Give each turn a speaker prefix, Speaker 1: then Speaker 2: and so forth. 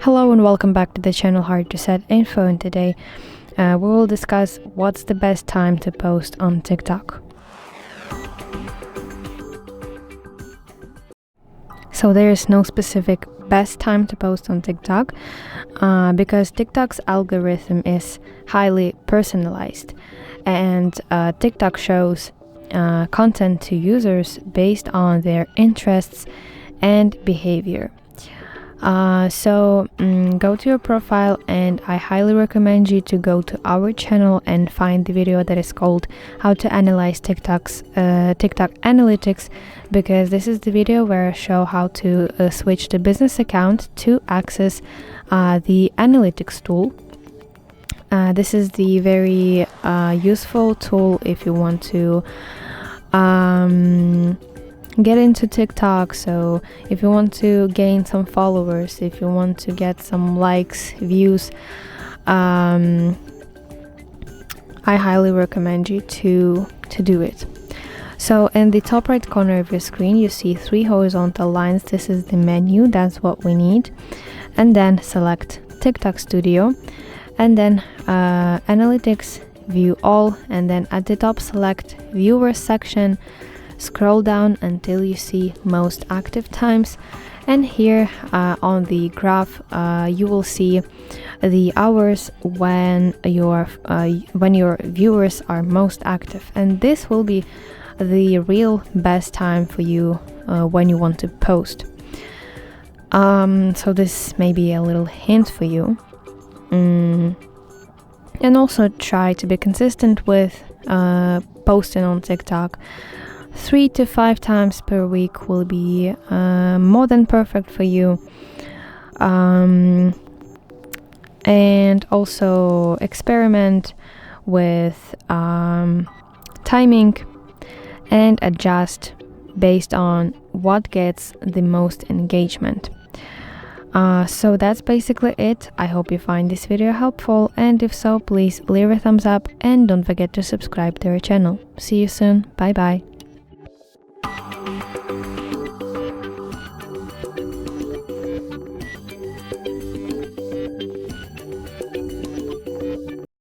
Speaker 1: Hello and welcome back to the channel HardReset.Info, and today we will discuss what's the best time to post on TikTok. So there is no specific best time to post on TikTok because TikTok's algorithm is highly personalized, and TikTok shows content to users based on their interests and behavior. Go to your profile, and I highly recommend you to go to our channel and find the video that is called How to Analyze TikTok Analytics, because this is the video where I show how to switch the business account to access the analytics tool. This is the very useful tool if you want to get into TikTok. So if you want to gain some followers, if you want to get some likes, views, I highly recommend you to do it. So in the top right corner of your screen you see 3 horizontal lines. This is the menu, that's what we need. And then select TikTok Studio, and then Analytics, View All, and then at the top select Viewer section. Scroll down until you see most active times, and here on the graph you will see the hours when your viewers are most active, and this will be the real best time for you when you want to post. So this may be a little hint for you, and also try to be consistent with posting on TikTok. 3 to 5 times per week will be more than perfect for you. And also experiment with timing and adjust based on what gets the most engagement. So that's basically it. I hope you find this video helpful, and if so, please leave a thumbs up and don't forget to subscribe to our channel. See you soon. Bye bye.